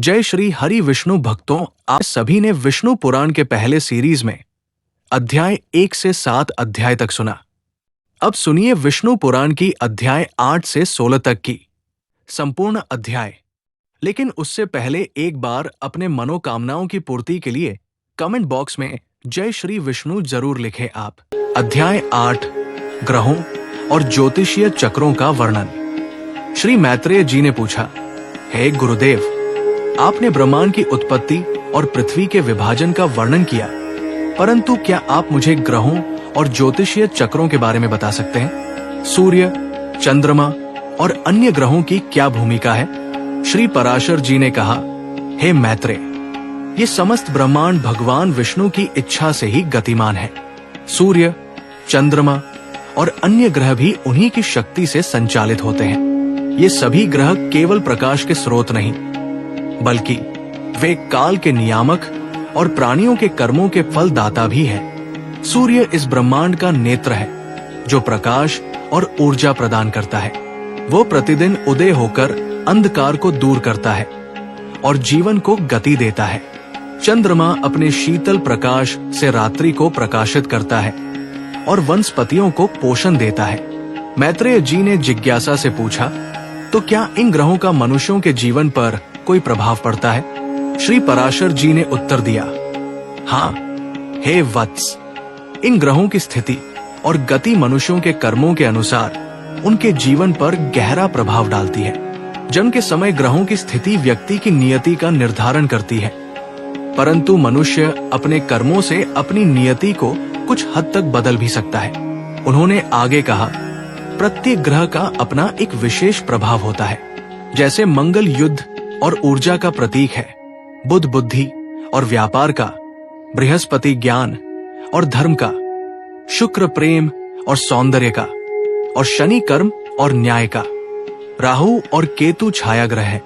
जय श्री हरि विष्णु भक्तों, आप सभी ने विष्णु पुराण के पहले सीरीज में अध्याय 1 से 7 अध्याय तक सुना। अब सुनिए विष्णु पुराण की अध्याय 8 से 16 तक की संपूर्ण अध्याय। लेकिन उससे पहले एक बार अपने मनोकामनाओं की पूर्ति के लिए कमेंट बॉक्स में जय श्री विष्णु जरूर लिखें आप। अध्याय 8 ग्रहों और ज्योतिषीय चक्रों का वर्णन। श्री मैत्रेय जी ने पूछा, हे गुरुदेव, आपने ब्रह्मांड की उत्पत्ति और पृथ्वी के विभाजन का वर्णन किया, परंतु क्या आप मुझे ग्रहों और ज्योतिषीय चक्रों के बारे में बता सकते हैं? सूर्य, चंद्रमा और अन्य ग्रहों की क्या भूमिका है? श्री पराशर जी ने कहा, हे मैत्रेय, ये समस्त ब्रह्मांड भगवान विष्णु की इच्छा से ही गतिमान है। सूर्य, चंद्रमा और अन्य ग्रह भी उन्हीं की शक्ति से संचालित होते हैं। ये सभी ग्रह केवल प्रकाश के स्रोत नहीं, बल्कि वे काल के नियामक और प्राणियों के कर्मों के फलदाता भी हैं। सूर्य इस ब्रह्मांड का नेत्र है, जो प्रकाश और ऊर्जा प्रदान करता है। वो प्रतिदिन उदय होकर अंधकार को दूर करता है और जीवन को गति देता है। चंद्रमा अपने शीतल प्रकाश से रात्रि को प्रकाशित करता है और वनस्पतियों को पोषण देता है। मैत्रेय जी ने जिज्ञासा से पूछा, तो क्या इन ग्रहों का मनुष्यों के जीवन पर कोई प्रभाव पड़ता है? श्री पराशर जी ने उत्तर दिया, हाँ, हे वत्स, इन ग्रहों की स्थिति और गति मनुष्यों के कर्मों के अनुसार उनके जीवन पर गहरा प्रभाव डालती है। जन्म के समय ग्रहों की स्थिति व्यक्ति की नियति का निर्धारण करती है, परंतु मनुष्य अपने कर्मों से अपनी नियति को कुछ हद तक बदल भी सकता है। उन्होंने आगे कहा, प्रत्येक ग्रह का अपना एक विशेष प्रभाव होता है। जैसे मंगल युद्ध और ऊर्जा का प्रतीक है, बुध बुद्धि और व्यापार का, बृहस्पति ज्ञान और धर्म का, शुक्र प्रेम और सौंदर्य का, और शनि कर्म और न्याय का, राहु और केतु छाया ग्रह है,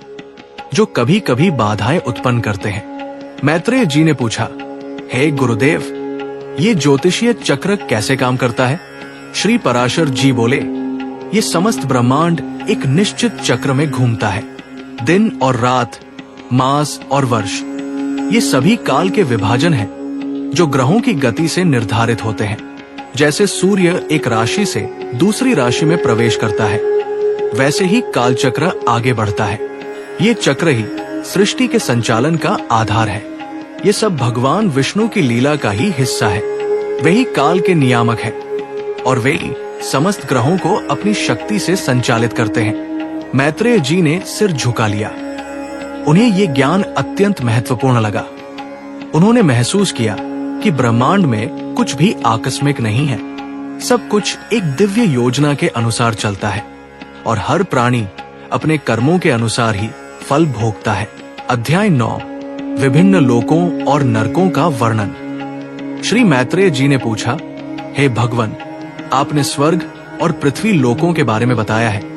जो कभी कभी बाधाएं उत्पन्न करते हैं। मैत्रेय जी ने पूछा, हे गुरुदेव, ये ज्योतिषीय चक्र कैसे काम करता है? श्री पराशर जी बोले, ये समस्त ब्रह्मांड एक निश्चित चक्र में घूमता है। दिन और रात, मास और वर्ष, ये सभी काल के विभाजन हैं, जो ग्रहों की गति से निर्धारित होते हैं। जैसे सूर्य एक राशि से दूसरी राशि में प्रवेश करता है, वैसे ही कालचक्र आगे बढ़ता है। ये चक्र ही सृष्टि के संचालन का आधार है। ये सब भगवान विष्णु की लीला का ही हिस्सा है। वही काल के नियामक है और वे ही समस्त ग्रहों को अपनी शक्ति से संचालित करते हैं। मैत्रेय जी ने सिर झुका लिया। उन्हें ये ज्ञान अत्यंत महत्वपूर्ण लगा। उन्होंने महसूस किया कि ब्रह्मांड में कुछ भी आकस्मिक नहीं है। सब कुछ एक दिव्य योजना के अनुसार चलता है और हर प्राणी अपने कर्मों के अनुसार ही फल भोगता है। अध्याय 9 विभिन्न लोकों और नरकों का वर्णन। श्री मैत्रेय जी ने पूछा, हे भगवन, आपने स्वर्ग और पृथ्वी लोकों के बारे में बताया है,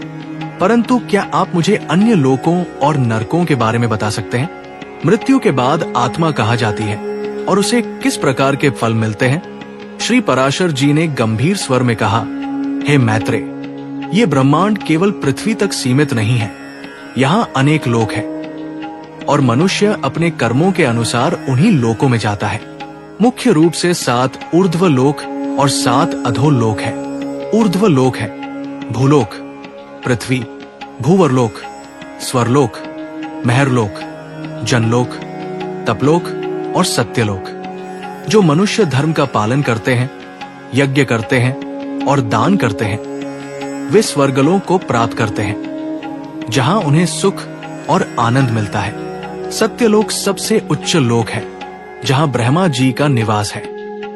परंतु क्या आप मुझे अन्य लोकों और नरकों के बारे में बता सकते हैं? मृत्यु के बाद आत्मा कहाँ जाती है और उसे किस प्रकार के फल मिलते हैं? श्री पराशर जी ने गंभीर स्वर में कहा, हे मैत्रेय, ये ब्रह्मांड केवल पृथ्वी तक सीमित नहीं है। यहाँ अनेक लोक हैं और मनुष्य अपने कर्मों के अनुसार उन्हीं लोकों में जाता है। मुख्य रूप से 7 ऊर्ध्व लोक और 7 अधोलोक है। ऊर्ध्व लोक है भूलोक, पृथ्वी, भूवरलोक, स्वरलोक, महरलोक, जनलोक, तपलोक और सत्यलोक। जो मनुष्य धर्म का पालन करते हैं, यज्ञ करते हैं और दान करते हैं, वे स्वर्गलोक को प्राप्त करते हैं, जहां उन्हें सुख और आनंद मिलता है। सत्यलोक सबसे उच्च लोक है, जहां ब्रह्मा जी का निवास है।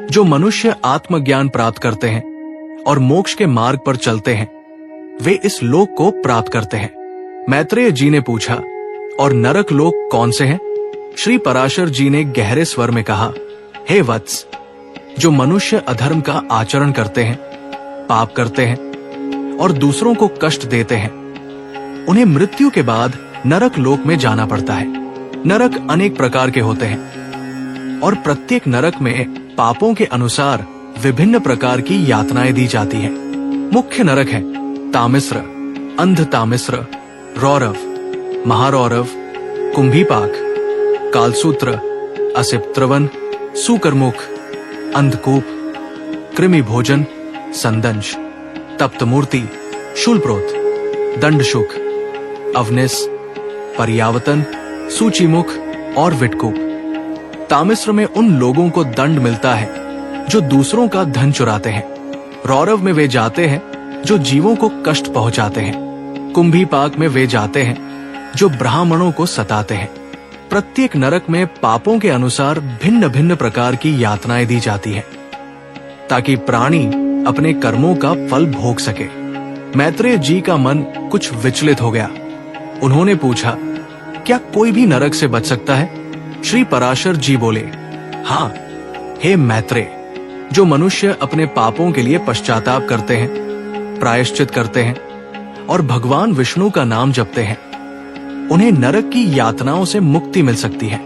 जो मनुष्य आत्मज्ञान प्राप्त करते हैं और मोक्ष के मार्ग पर चलते हैं, वे इस लोक को प्राप्त करते हैं। मैत्रेय जी ने पूछा, और नरक लोक कौन से हैं? श्री पराशर जी ने गहरे स्वर में कहा, हे वत्स, जो मनुष्य अधर्म का आचरण करते हैं, पाप करते हैं और दूसरों को कष्ट देते हैं, उन्हें मृत्यु के बाद नरक लोक में जाना पड़ता है। नरक अनेक प्रकार के होते हैं और प्रत्येक नरक में पापों के अनुसार विभिन्न प्रकार की यातनाएं दी जाती हैं। मुख्य नरक है तामिस्र, अंध तामिस्र, रौरव, महारौरव, कुंभीपाक, कालसूत्र, असिपत्रवन, सूकरमुख, अंधकूप, कृमि भोजन, संदंश, तप्तमूर्ति, शूलप्रोत, दंडशुक, अवनिस, पर्यावतन, सूचीमुख और विटकूप। तामिस्र में उन लोगों को दंड मिलता है जो दूसरों का धन चुराते हैं। रौरव में वे जाते हैं जो जीवों को कष्ट पहुंचाते हैं। कुंभीपाक में वे जाते हैं जो ब्राह्मणों को सताते हैं। प्रत्येक नरक में पापों के अनुसार भिन्न भिन्न प्रकार की यातनाएं दी जाती हैं, ताकि प्राणी अपने कर्मों का फल भोग सके। मैत्रेय जी का मन कुछ विचलित हो गया। उन्होंने पूछा, क्या कोई भी नरक से बच सकता है? श्री पराशर जी बोले, हाँ हे मैत्रेय, जो मनुष्य अपने पापों के लिए पश्चाताप करते हैं, प्रायश्चित करते हैं और भगवान विष्णु का नाम जपते हैं, उन्हें नरक की यातनाओं से मुक्ति मिल सकती है।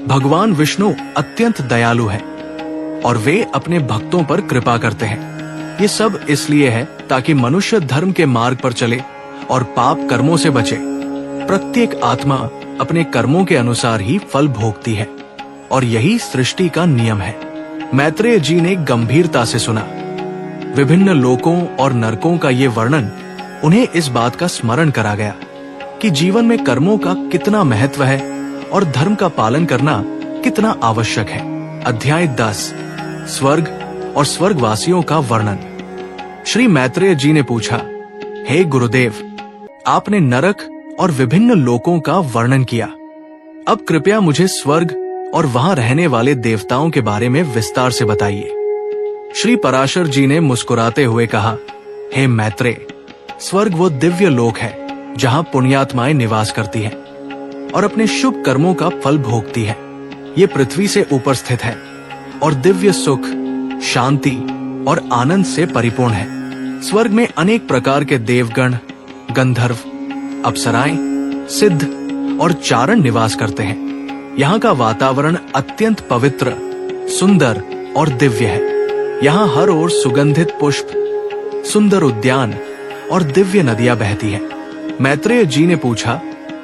भगवान विष्णु अत्यंत दयालु है और वे अपने भक्तों पर कृपा करते हैं। ये सब इसलिए है ताकि मनुष्य धर्म के मार्ग पर चले और पाप कर्मों से बचे। प्रत्येक आत्मा अपने कर्मों के अनुसार ही फल भोगती है और यही सृष्टि का नियम है। मैत्रेय जी ने गंभीरता से सुना। विभिन्न लोकों और नरकों का ये वर्णन उन्हें इस बात का स्मरण करा गया कि जीवन में कर्मों का कितना महत्व है और धर्म का पालन करना कितना आवश्यक है। अध्याय 10, स्वर्ग और स्वर्गवासियों का वर्णन। श्री मैत्रेय जी ने पूछा, हे गुरुदेव, आपने नरक और विभिन्न लोकों का वर्णन किया। अब कृपया मुझे स्वर्ग और वहां रहने वाले देवताओं के बारे में विस्तार से बताइए। श्री पराशर जी ने मुस्कुराते हुए कहा, हे मैत्रेय, स्वर्ग वो दिव्य लोक है जहां पुण्यात्माएं निवास करती हैं और अपने शुभ कर्मों का फल भोगती है। ये पृथ्वी से ऊपर स्थित है और दिव्य सुख, शांति और आनंद से परिपूर्ण है। स्वर्ग में अनेक प्रकार के देवगण, गंधर्व, अप्सराएं, सिद्ध और चारण निवास करते हैं। यहाँ का वातावरण अत्यंत पवित्र, सुंदर और दिव्य है। यहाँ हर ओर सुगंधित पुष्प, सुंदर उद्यान और दिव्य नदियां बहती हैं। मैत्रेय जी ने पूछा,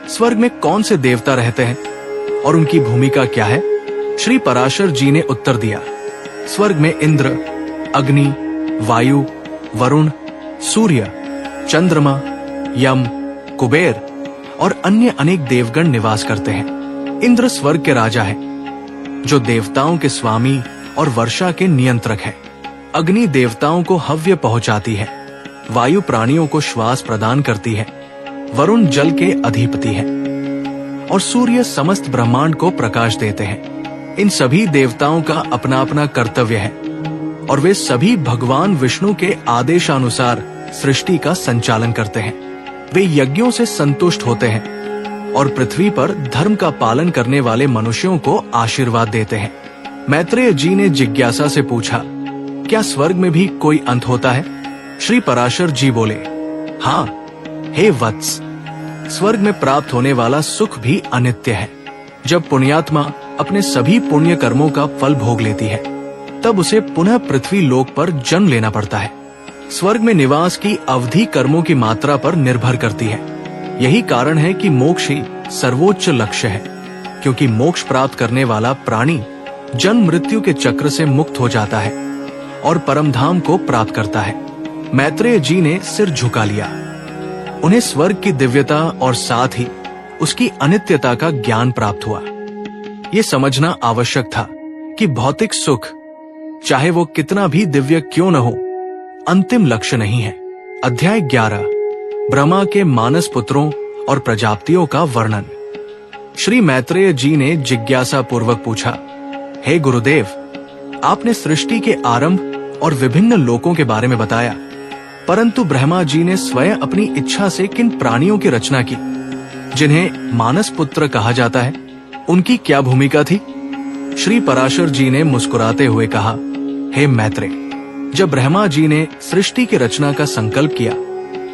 स्वर्ग में कौन से देवता रहते हैं और उनकी भूमिका क्या है? श्री पराशर जी ने उत्तर दिया, स्वर्ग में इंद्र, अग्नि, वायु, वरुण, सूर्य, चंद्रमा, यम, कुबेर और अन्य अनेक देवगण निवास करते हैं। इंद्र स्वर्ग के राजा है, जो देवताओं के स्वामी और वर्षा के नियंत्रक है। अग्नि देवताओं को हव्य पहुंचाती है। वायु प्राणियों को श्वास प्रदान करती है। वरुण जल के अधिपति है और सूर्य समस्त ब्रह्मांड को प्रकाश देते हैं। इन सभी देवताओं का अपना अपना कर्तव्य है और वे सभी भगवान विष्णु के आदेशानुसार सृष्टि का संचालन करते हैं। वे यज्ञों से संतुष्ट होते हैं और पृथ्वी पर धर्म का पालन करने वाले मनुष्यों को आशीर्वाद देते हैं। मैत्रेय जी ने जिज्ञासा से पूछा, क्या स्वर्ग में भी कोई अंत होता है? श्री पराशर जी बोले, हाँ हे वत्स, स्वर्ग में प्राप्त होने वाला सुख भी अनित्य है। जब पुण्यात्मा अपने सभी पुण्य कर्मों का फल भोग लेती है, तब उसे पुनः पृथ्वी लोक पर जन्म लेना पड़ता है। स्वर्ग में निवास की अवधि कर्मों की मात्रा पर निर्भर करती है। यही कारण है कि मोक्ष ही सर्वोच्च लक्ष्य है, क्योंकि मोक्ष प्राप्त करने वाला प्राणी जन्म मृत्यु के चक्र से मुक्त हो जाता है और परम धाम को प्राप्त करता है। मैत्रेय जी ने सिर झुका लिया। उन्हें स्वर्ग की दिव्यता और साथ ही उसकी अनित्यता का ज्ञान प्राप्त हुआ। ये समझना आवश्यक था कि भौतिक सुख, चाहे वो कितना भी दिव्य क्यों न हो, अंतिम लक्ष्य नहीं है। अध्याय 11, ब्रह्मा के मानस पुत्रों और प्रजापतियों का वर्णन। श्री मैत्रेय जी ने जिज्ञासा पूर्वक पूछा, हे गुरुदेव, आपने सृष्टि के आरंभ और विभिन्न लोकों के बारे में बताया, परंतु ब्रह्मा जी ने स्वयं अपनी इच्छा से किन प्राणियों की रचना की, जिन्हें मानस पुत्र कहा जाता है, उनकी क्या भूमिका थी? श्री पराशर जी ने मुस्कुराते हुए कहा, हे मैत्रेय, जब ब्रह्मा जी ने सृष्टि की रचना का संकल्प किया,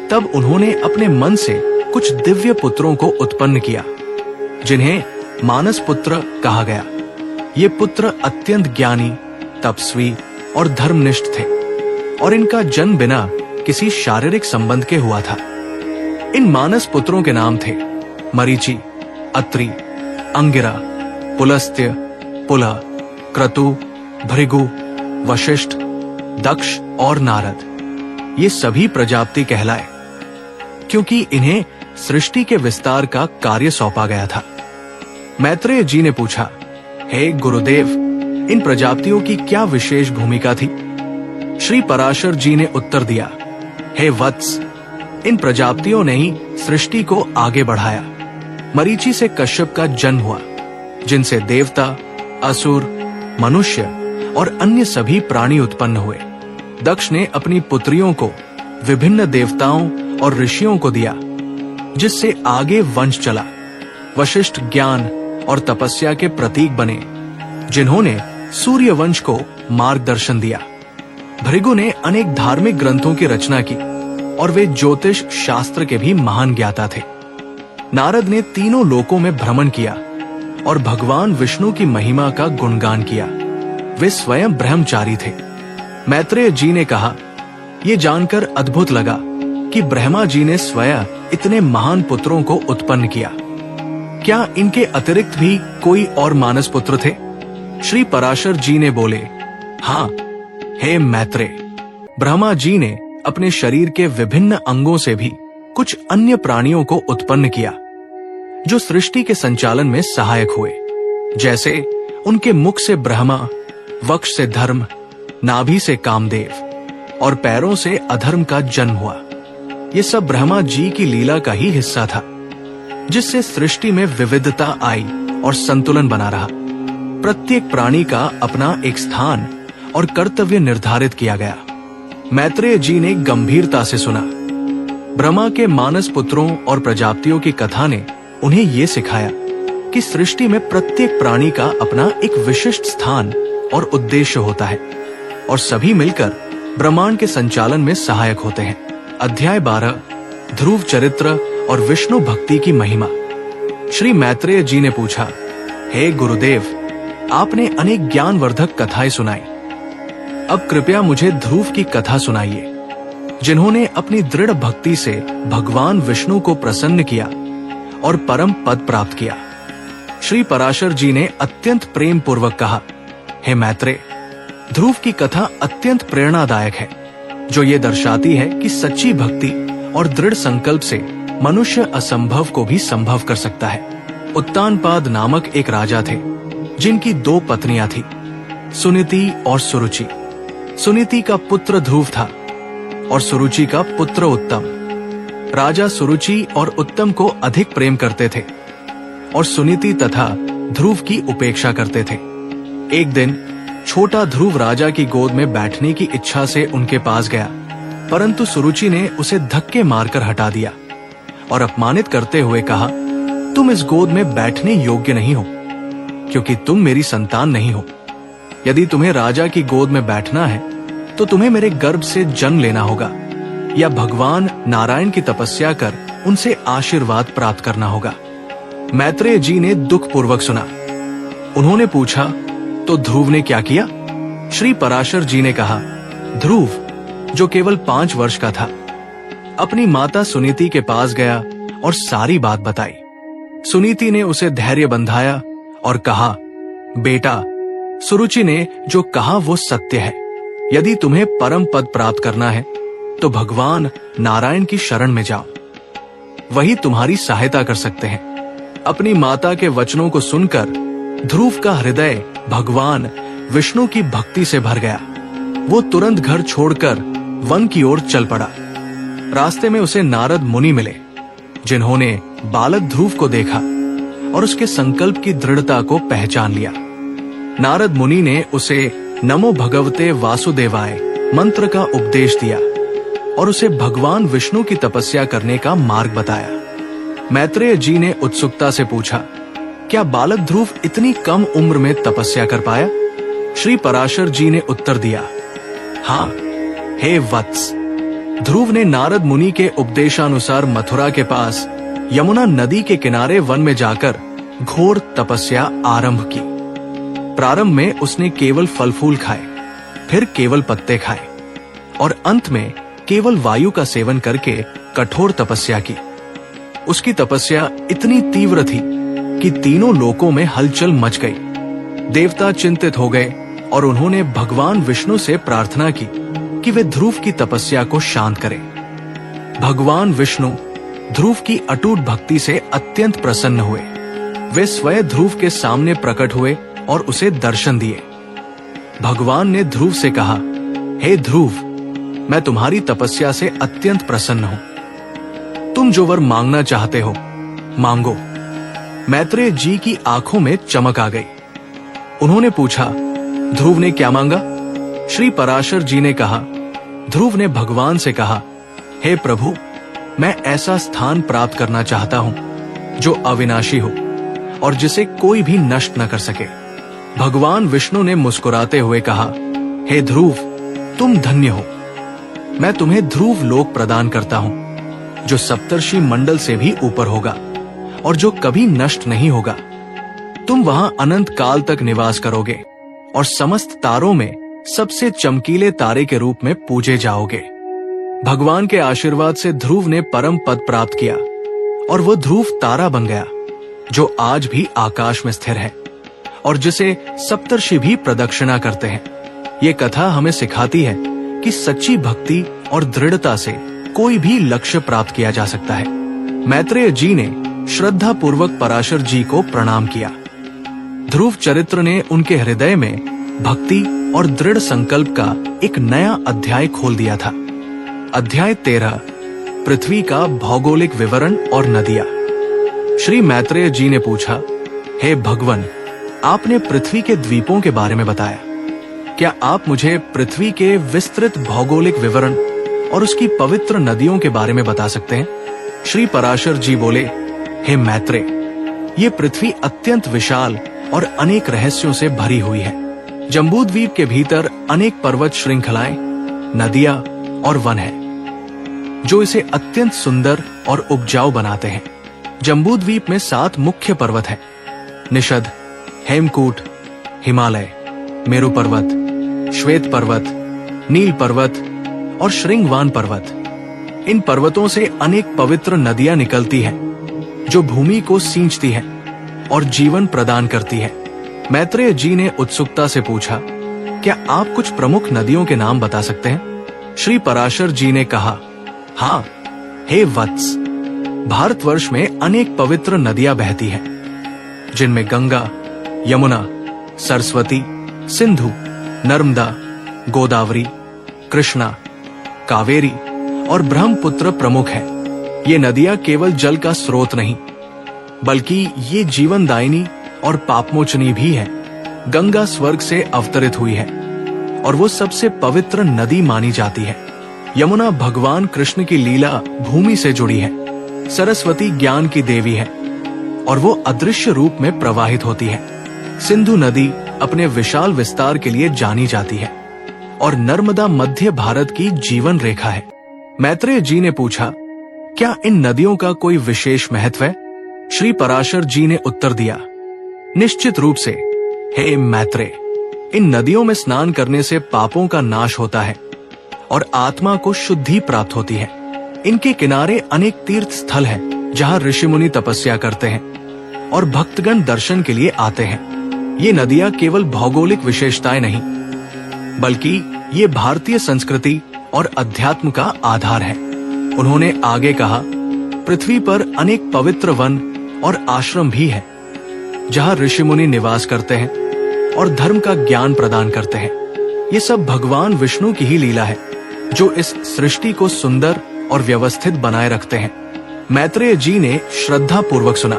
तब उन्होंने अपने मन से कुछ दिव्य पुत्रों को उत्पन्न किया, जिन्हें मानस पुत्र कहा गया। ये पुत्र अत्यंत ज्ञानी, तपस्वी और धर्मनिष्ठ थे और इनका जन्म बिना किसी शारीरिक संबंध के हुआ था। इन मानस पुत्रों के नाम थे मरीचि, अत्रि, अंगिरा, पुलस्त्य, पुलह, क्रतु, भृगु, वशिष्ठ, दक्ष और नारद ये सभी प्रजापति कहलाए, क्योंकि इन्हें सृष्टि के विस्तार का कार्य सौंपा गया था। मैत्रेय जी ने पूछा, हे गुरुदेव, इन प्रजापतियों की क्या विशेष भूमिका थी? श्री पराशर जी ने उत्तर दिया, हे वत्स, इन प्रजापतियों ने ही सृष्टि को आगे बढ़ाया। मरीचि से कश्यप का जन्म हुआ, जिनसे देवता, असुर, मनुष्य और अन्य सभी प्राणी उत्पन्न हुए। दक्ष ने अपनी पुत्रियों को विभिन्न देवताओं और ऋषियों को दिया, जिससे आगे वंश चला। वशिष्ठ ज्ञान और तपस्या के प्रतीक बने, जिन्होंने सूर्य वंश को मार्गदर्शन दिया। भृगु ने अनेक धार्मिक ग्रंथों की रचना की और वे ज्योतिष शास्त्र के भी महान ज्ञाता थे। नारद ने तीनों लोकों में भ्रमण किया और भगवान विष्णु की महिमा का गुणगान किया। वे स्वयं ब्रह्मचारी थे। मैत्रेय जी ने कहा, यह जानकर अद्भुत लगा कि ब्रह्मा जी ने स्वयं इतने महान पुत्रों को उत्पन्न किया। क्या इनके अतिरिक्त भी कोई और मानस पुत्र थे? श्री पराशर जी ने बोले, हाँ, हे मैत्रेय, ब्रह्मा जी ने अपने शरीर के विभिन्न अंगों से भी कुछ अन्य प्राणियों को उत्पन्न किया, जो सृष्टि के संचालन में सहायक हुए। जैसे उनके मुख से ब्रह्मा, वक्ष से धर्म, नाभि से कामदेव और पैरों से अधर्म का जन्म हुआ। ये सब ब्रह्मा जी की लीला का ही हिस्सा था, जिससे सृष्टि में विविधता आई और संतुलन बना रहा। प्रत्येक प्राणी का अपना एक स्थान और कर्तव्य निर्धारित किया गया। मैत्रेय जी ने गंभीरता से सुना। ब्रह्मा के मानस पुत्रों और प्रजापतियों की कथा ने उन्हें ये सिखाया कि सृष्टि में प्रत्येक प्राणी का अपना एक विशिष्ट स्थान और उद्देश्य होता है और सभी मिलकर ब्रह्मांड के संचालन में सहायक होते हैं। अध्याय 12, ध्रुव चरित्र और विष्णु भक्ति की महिमा। श्री मैत्रेय जी ने पूछा, हे गुरुदेव, आपने अनेक ज्ञानवर्धक कथाएं सुनाई। अब कृपया मुझे ध्रुव की कथा सुनाइए, जिन्होंने अपनी दृढ़ भक्ति से भगवान विष्णु को प्रसन्न किया और परम पद प्राप्त किया। श्री पराशर जी ने अत्यंत प्रेम पूर्वक कहा, हे मैत्रेय, ध्रुव की कथा अत्यंत प्रेरणादायक है, जो ये दर्शाती है कि सच्ची भक्ति और दृढ़ संकल्प से मनुष्य असंभव को भी संभव कर सकता है। उत्तानपाद नामक एक राजा थे, जिनकी 2 पत्नियां थी, सुनीति और सुरुचि। सुनीति का पुत्र ध्रुव था और सुरुचि का पुत्र उत्तम। राजा सुरुचि और उत्तम को अधिक प्रेम करते थे और सुनीति तथा ध्रुव की उपेक्षा करते थे। एक दिन छोटा ध्रुव राजा की गोद में बैठने की इच्छा से उनके पास गया, परंतु सुरुचि ने उसे धक्के मारकर हटा दिया और अपमानित करते हुए कहा, तुम इस गोद में बैठने योग्य नहीं हो, क्योंकि तुम मेरी संतान नहीं हो। यदि तुम्हें राजा की गोद में बैठना है तो तुम्हें मेरे गर्भ से जन्म लेना होगा या भगवान नारायण की तपस्या कर उनसे आशीर्वाद प्राप्त करना होगा। मैत्रेय जी ने दुख पूर्वक सुना। उन्होंने पूछा, तो ध्रुव ने क्या किया? श्री पराशर जी ने कहा, ध्रुव, जो केवल 5 वर्ष का था, अपनी माता सुनीति के पास गया और सारी बात बताई। सुनीति ने उसे धैर्य बंधाया और कहा, बेटा, सुरुचि ने जो कहा वो सत्य है। यदि तुम्हें परम पद प्राप्त करना है तो भगवान नारायण की शरण में जाओ, वही तुम्हारी सहायता कर सकते हैं। अपनी माता के वचनों को सुनकर ध्रुव का हृदय भगवान विष्णु की भक्ति से भर गया। वो तुरंत घर छोड़कर वन की ओर चल पड़ा। रास्ते में उसे नारद मुनि मिले, जिन्होंने बालक ध्रुव को देखा और उसके संकल्प की दृढ़ता को पहचान लिया। नारद मुनि ने उसे नमो भगवते वासुदेवाय मंत्र का उपदेश दिया और उसे भगवान विष्णु की तपस्या करने का मार्ग बताया। मैत्रेय जी ने उत्सुकता से पूछा, क्या बालक ध्रुव इतनी कम उम्र में तपस्या कर पाया? श्री पराशर जी ने उत्तर दिया, हाँ, हे वत्स, ध्रुव ने नारद मुनि के उपदेशानुसार मथुरा के पास यमुना नदी के किनारे वन में जाकर घोर तपस्या आरंभ की। प्रारंभ में उसने केवल फल फूल खाए, फिर केवल पत्ते खाए और अंत में केवल वायु का सेवन करके कठोर तपस्या की। उसकी तपस्या इतनी तीव्र थी कि तीनों लोकों में हलचल मच गई। देवता चिंतित हो गए और उन्होंने भगवान विष्णु से प्रार्थना की कि वे ध्रुव की तपस्या को शांत करें। भगवान विष्णु ध्रुव की अटूट भक्ति से अत्यंत प्रसन्न हुए। वे स्वयं ध्रुव के सामने प्रकट हुए और उसे दर्शन दिए। भगवान ने ध्रुव से कहा, हे ध्रुव, मैं तुम्हारी तपस्या से अत्यंत प्रसन्न हूं। तुम जो वर मांगना चाहते हो मांगो। मैत्रेय जी की आंखों में चमक आ गई। उन्होंने पूछा, ध्रुव ने क्या मांगा? श्री पराशर जी ने कहा, ध्रुव ने भगवान से कहा, हे प्रभु, मैं ऐसा स्थान प्राप्त करना चाहता हूं जो अविनाशी हो और जिसे कोई भी नष्ट न कर सके। भगवान विष्णु ने मुस्कुराते हुए कहा, हे ध्रुव, तुम धन्य हो। मैं तुम्हें ध्रुव लोक प्रदान करता हूं जो सप्तर्षि मंडल से भी ऊपर होगा और जो कभी नष्ट नहीं होगा। तुम वहां अनंत काल तक निवास करोगे और समस्त तारों में सबसे चमकीले तारे के रूप में पूजे जाओगे। भगवान के आशीर्वाद से ध्रुव ने परम पद प्राप्त किया और वह ध्रुव तारा बन गया जो आज भी आकाश में स्थिर है और जिसे सप्तर्षि भी प्रदक्षिणा करते हैं। ये कथा हमें सिखाती है कि सच्ची भक्ति और दृढ़ता से कोई भी लक्ष्य प्राप्त किया जा सकता है। मैत्रेय जी ने श्रद्धा पूर्वक पराशर जी को प्रणाम किया। ध्रुव चरित्र ने उनके हृदय में भक्ति और दृढ़ संकल्प का एक नया अध्याय खोल दिया था। अध्याय 13, पृथ्वी का भौगोलिक विवरण और नदियां। श्री मैत्रेय जी ने पूछा, हे भगवन, आपने पृथ्वी के द्वीपों के बारे में बताया। क्या आप मुझे पृथ्वी के विस्तृत भौगोलिक विवरण और उसकी पवित्र नदियों के बारे में बता सकते हैं? श्री पराशर जी बोले, हे मैत्रेय, ये पृथ्वी अत्यंत विशाल और अनेक रहस्यों से भरी हुई है। जम्बूद्वीप के भीतर अनेक पर्वत श्रृंखलाएं, नदियां और वन है जो इसे अत्यंत सुंदर और उपजाऊ बनाते हैं। जम्बूद्वीप में 7 मुख्य पर्वत हैं: निषद, हेमकूट, हिमालय, मेरु पर्वत, श्वेत पर्वत, नील पर्वत और श्रृंगवान पर्वत। इन पर्वतों से अनेक पवित्र नदियां निकलती हैं जो भूमि को सींचती हैं और जीवन प्रदान करती है। मैत्रेय जी ने उत्सुकता से पूछा, क्या आप कुछ प्रमुख नदियों के नाम बता सकते हैं? श्री पराशर जी ने कहा, हाँ, हे वत्स, भारतवर्ष में अनेक पवित्र नदियां बहती हैं जिनमें गंगा, यमुना, सरस्वती, सिंधु, नर्मदा, गोदावरी, कृष्णा, कावेरी और ब्रह्मपुत्र प्रमुख हैं। ये नदियां केवल जल का स्रोत नहीं बल्कि ये जीवनदायिनी और पापमोचनी भी है। गंगा स्वर्ग से अवतरित हुई है और वो सबसे पवित्र नदी मानी जाती है। यमुना भगवान कृष्ण की लीला भूमि से जुड़ी है। सरस्वती ज्ञान की देवी है और वो अदृश्य रूप में प्रवाहित होती है। सिंधु नदी अपने विशाल विस्तार के लिए जानी जाती है और नर्मदा मध्य भारत की जीवन रेखा है। मैत्रेय जी ने पूछा, क्या इन नदियों का कोई विशेष महत्व है? श्री पराशर जी ने उत्तर दिया, निश्चित रूप से, हे मैत्रेय, इन नदियों में स्नान करने से पापों का नाश होता है और आत्मा को शुद्धि प्राप्त होती है। इनके किनारे अनेक तीर्थ स्थल हैं जहां ऋषि मुनि तपस्या करते हैं और भक्तगण दर्शन के लिए आते हैं। ये नदियां केवल भौगोलिक विशेषताएं नहीं बल्कि ये भारतीय संस्कृति और अध्यात्म का आधार है। उन्होंने आगे कहा, पृथ्वी पर अनेक पवित्र वन और आश्रम भी हैं जहां ऋषि मुनि निवास करते हैं और धर्म का ज्ञान प्रदान करते हैं। ये सब भगवान विष्णु की ही लीला है जो इस सृष्टि को सुंदर और व्यवस्थित बनाए रखते हैं। मैत्रेय जी ने श्रद्धा पूर्वक सुना।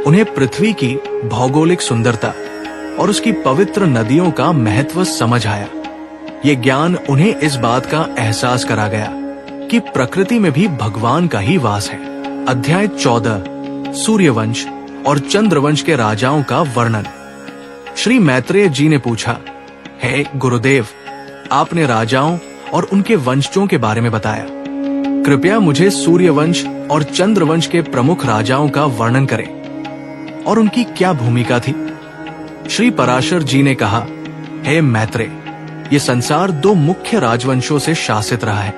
उन्हें पृथ्वी की भौगोलिक सुंदरता और उसकी पवित्र नदियों का महत्व समझ आया। ये ज्ञान उन्हें इस बात का एहसास करा गया कि प्रकृति में भी भगवान का ही वास है। अध्याय 14, सूर्यवंश और चंद्रवंश के राजाओं का वर्णन। श्री मैत्रेय जी ने पूछा, हे गुरुदेव, आपने राजाओं और उनके वंशजों के बारे में बताया। कृपया मुझे सूर्यवंश और चंद्रवंश के प्रमुख राजाओं का वर्णन करें और उनकी क्या भूमिका थी। श्री पराशर जी ने कहा, हे मैत्रेय, ये संसार 2 मुख्य राजवंशों से शासित रहा है,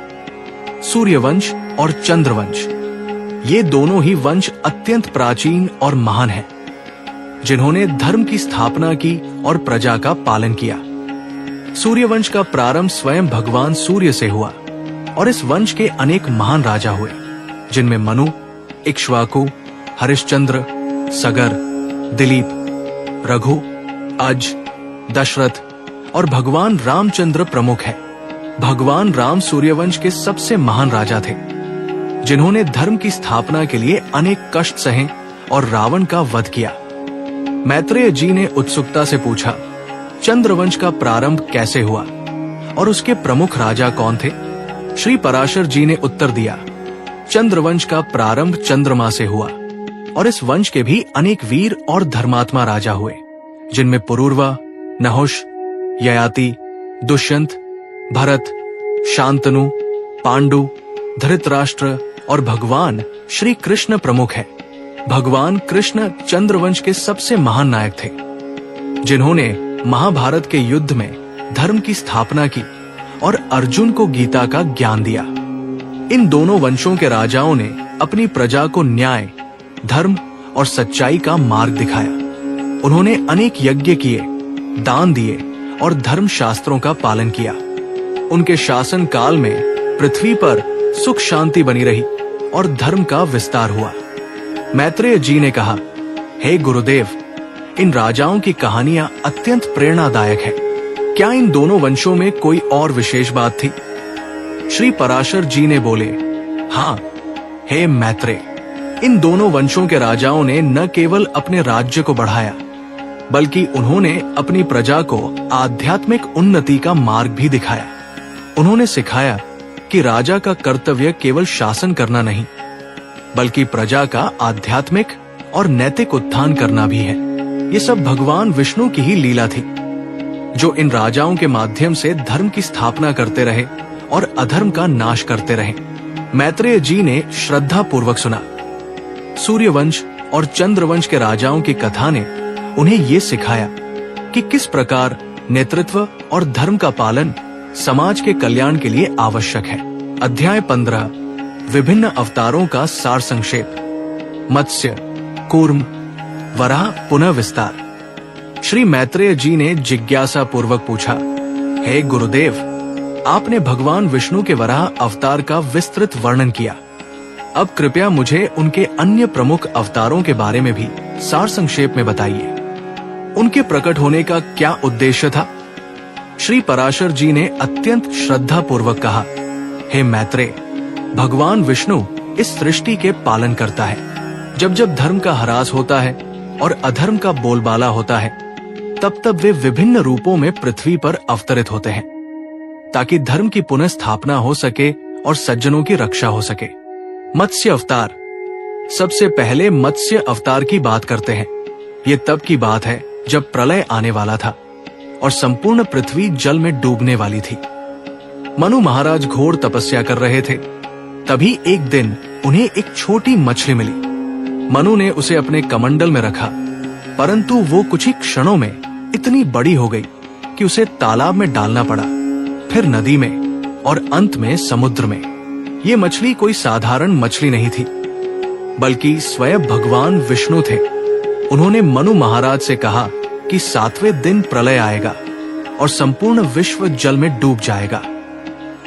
सूर्यवंश और चंद्रवंश। ये दोनों ही वंश अत्यंत प्राचीन और महान हैं। जिन्होंने धर्म की स्थापना की और प्रजा का पालन किया। सूर्यवंश का प्रारंभ स्वयं भगवान सूर्य से हुआ और इस वंश के अनेक महान राजा हुए, जिनमें मनु, इक्ष्वाकु, हरिश्चंद्र, सगर, दिलीप, रघु, अज, दशरथ और भगवान रामचंद्र प्रमुख है। भगवान राम सूर्यवंश के सबसे महान राजा थे, जिन्होंने धर्म की स्थापना के लिए अनेक कष्ट सहे और रावण का वध किया। मैत्रेय जी ने उत्सुकता से पूछा, चंद्रवंश का प्रारंभ कैसे हुआ और उसके प्रमुख राजा कौन थे? श्री पराशर जी ने उत्तर दिया, चंद्रवंश का प्रारंभ चंद्रमा से हुआ और इस वंश के भी अनेक वीर और धर्मात्मा राजा हुए, जिनमें पुरूरवा, नहुष, ययाति, दुष्यंत, भरत, शांतनु, पांडु, धृतराष्ट्र और भगवान श्री कृष्ण प्रमुख है। भगवान कृष्ण चंद्रवंश के सबसे महान नायक थे, जिन्होंने महाभारत के युद्ध में धर्म की स्थापना की और अर्जुन को गीता का ज्ञान दिया। इन दोनों वंशों के राजाओं ने अपनी प्रजा को न्याय, धर्म और सच्चाई का मार्ग दिखाया। उन्होंने अनेक यज्ञ किए, दान दिए और धर्म शास्त्रों का पालन किया। उनके शासन काल में पृथ्वी पर सुख शांति बनी रही और धर्म का विस्तार हुआ। मैत्रेय जी ने कहा, हे गुरुदेव, इन राजाओं की कहानियां अत्यंत प्रेरणादायक है। क्या इन दोनों वंशों में कोई और विशेष बात थी? श्री पराशर जी ने बोले, हाँ, हे मैत्रेय, इन दोनों वंशों के राजाओं ने न केवल अपने राज्य को बढ़ाया, बल्कि उन्होंने अपनी प्रजा को आध्यात्मिक उन्नति का मार्ग भी दिखाया। उन्होंने सिखाया कि राजा का कर्तव्य केवल शासन करना नहीं, बल्कि प्रजा का आध्यात्मिक और नैतिक उत्थान करना भी है। ये सब भगवान विष्णु की ही लीला थी, जो इन राजाओं के माध्यम से धर्म की स्थापना करते रहे और अधर्म का नाश करते रहे। मैत्रेय जी ने श्रद्धा पूर्वक सुना। सूर्यवंश और चंद्रवंश के राजाओं की कथा ने उन्हें ये सिखाया कि किस प्रकार नेतृत्व और धर्म का पालन समाज के कल्याण के लिए आवश्यक है। अध्याय 15, विभिन्न अवतारों का सार संक्षेप। मत्स्य, कूर्म, वराह पुनः विस्तार। श्री मैत्रेय जी ने जिज्ञासा पूर्वक पूछा, हे गुरुदेव, आपने भगवान विष्णु के वराह अवतार का विस्तृत वर्णन किया। अब कृपया मुझे उनके अन्य प्रमुख अवतारों के बारे में भी सार संक्षेप में बताइए। उनके प्रकट होने का क्या उद्देश्य था? श्री पराशर जी ने अत्यंत श्रद्धा पूर्वक कहा, हे मैत्रेय, भगवान विष्णु इस सृष्टि के पालन करता है। जब जब धर्म का ह्रास होता है और अधर्म का बोलबाला होता है, तब तब वे विभिन्न रूपों में पृथ्वी पर अवतरित होते हैं, ताकि धर्म की पुनः स्थापना हो सके और सज्जनों की रक्षा हो सके। मत्स्य अवतार। सबसे पहले मत्स्य अवतार की बात करते हैं। ये तब की बात है जब प्रलय आने वाला था और संपूर्ण पृथ्वी जल में डूबने वाली थी। मनु महाराज घोर तपस्या कर रहे थे। तभी एक दिन उन्हें एक छोटी मछली मिली। मनु ने उसे अपने कमंडल में रखा, परंतु वो कुछ ही क्षणों में इतनी बड़ी हो गई कि उसे तालाब में डालना पड़ा, फिर नदी में और अंत में समुद्र में। ये मछली कोई साधारण मछली नहीं थी, बल्कि स्वयं भगवान विष्णु थे। उन्होंने मनु महाराज से कहा कि 7वें दिन प्रलय आएगा और संपूर्ण विश्व जल में डूब जाएगा।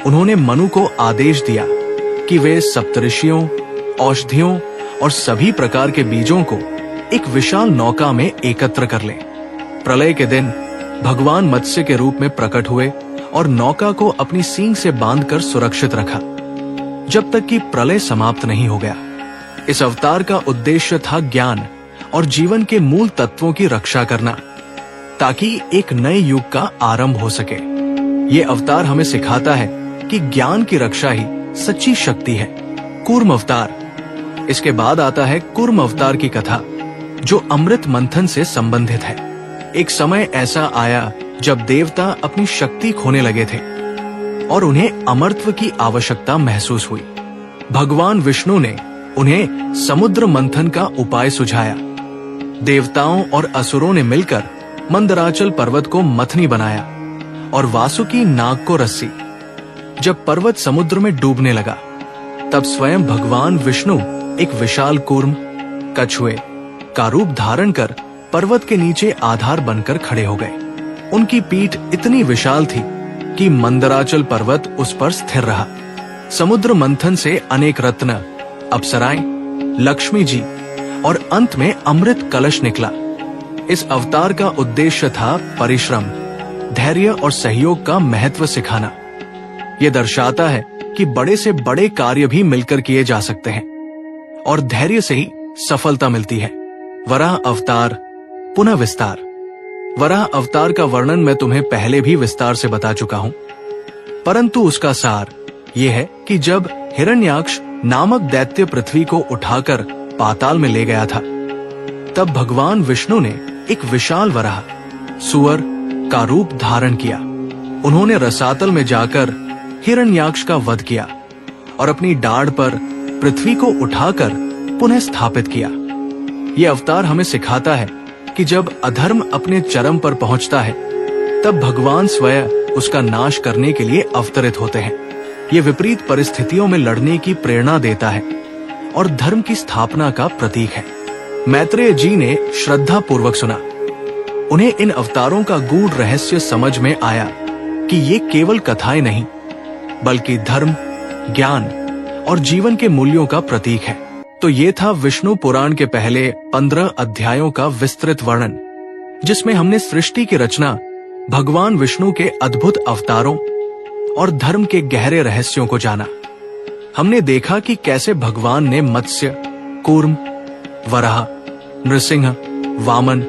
उन्होंने मनु को आदेश दिया कि वे सप्तऋषियों, औषधियों और सभी प्रकार के बीजों को एक विशाल नौका में एकत्र कर लें। प्रलय के दिन भगवान मत्स्य के रूप में प्रकट हुए और नौका को अपनी सींग से बांधकर सुरक्षित रखा, जब तक कि प्रलय समाप्त नहीं हो गया। इस अवतार का उद्देश्य था ज्ञान और जीवन के मूल तत्वों की रक्षा करना, ताकि एक नए युग का आरंभ हो सके। ये अवतार हमें सिखाता है कि ज्ञान की रक्षा ही सच्ची शक्ति है। कूर्म अवतार। इसके बाद आता है कूर्म अवतार की कथा, जो अमृत मंथन से संबंधित है। एक समय ऐसा आया जब देवता अपनी शक्ति खोने लगे थे और उन्हें अमरत्व की आवश्यकता महसूस हुई। भगवान विष्णु ने उन्हें समुद्र मंथन का उपाय सुझाया। देवताओं और असुरों ने मिलकर मंदराचल पर्वत को मथनी बनाया और वासुकी नाग को रस्सी। जब पर्वत समुद्र में डूबने लगा, तब स्वयं भगवान विष्णु एक विशाल कूर्म, कछुए का रूप धारण कर पर्वत के नीचे आधार बनकर खड़े हो गए। उनकी पीठ इतनी विशाल थी कि मंदराचल पर्वत उस पर स्थिर रहा। समुद्र मंथन से अनेक रत्न, अप्सराएं, लक्ष्मी जी और अंत में अमृत कलश निकला। इस अवतार का उद्देश्य था परिश्रम, धैर्य और सहयोग का महत्व सिखाना। यह दर्शाता है कि बड़े से बड़े कार्य भी मिलकर किए जा सकते हैं और धैर्य से ही सफलता मिलती है। वराह अवतार पुनः विस्तार। वराह अवतार का वर्णन मैं तुम्हें पहले भी विस्तार से बता चुका हूं, परंतु उसका सार यह है कि जब हिरण्याक्ष नामक दैत्य पृथ्वी को उठाकर पाताल में ले गया था, तब भगवान विष्णु ने एक विशाल वराह सुअर का रूप धारण किया। उन्होंने रसातल में जाकर हिरण्याक्ष का वध किया और अपनी डाढ़ पर पृथ्वी को उठाकर पुनः स्थापित किया। यह अवतार हमें सिखाता है कि जब अधर्म अपने चरम पर पहुंचता है, तब भगवान स्वयं उसका नाश करने के लिए अवतरित होते हैं। ये विपरीत परिस्थितियों में लड़ने की प्रेरणा देता है और धर्म की स्थापना का प्रतीक है। मैत्रेय जी ने श्रद्धा पूर्वक सुना। उन्हें इन अवतारों का गूढ़ रहस्य समझ में आया कि ये केवल कथाएं नहीं, बल्कि धर्म, ज्ञान और जीवन के मूल्यों का प्रतीक है। तो ये था विष्णु पुराण के पहले 15 अध्यायों का विस्तृत वर्णन, जिसमें हमने सृष्टि की रचना, भगवान विष्णु के अद्भुत अवतारों और धर्म के गहरे रहस्यों को जाना। हमने देखा कि कैसे भगवान ने मत्स्य, कूर्म, वराह, नृसिंह, वामन,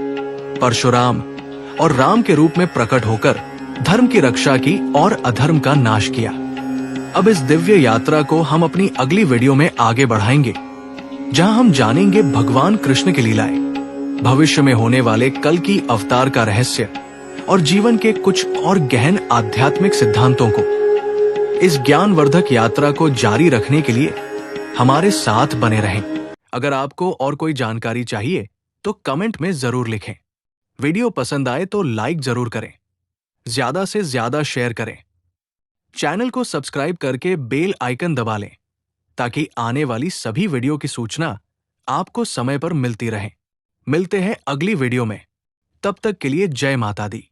परशुराम और राम के रूप में प्रकट होकर धर्म की रक्षा की और अधर्म का नाश किया। अब इस दिव्य यात्रा को हम अपनी अगली वीडियो में आगे बढ़ाएंगे, जहां हम जानेंगे भगवान कृष्ण की लीलाएं, भविष्य में होने वाले कल की अवतार का रहस्य और जीवन के कुछ और गहन आध्यात्मिक सिद्धांतों को। इस ज्ञानवर्धक यात्रा को जारी रखने के लिए हमारे साथ बने रहें। अगर आपको और कोई जानकारी चाहिए तो कमेंट में जरूर लिखें। वीडियो पसंद आए तो लाइक जरूर करें, ज्यादा से ज्यादा शेयर करें। चैनल को सब्सक्राइब करके बेल आइकन दबा लें, ताकि आने वाली सभी वीडियो की सूचना आपको समय पर मिलती रहे। मिलते हैं अगली वीडियो में, तब तक के लिए जय माता दी।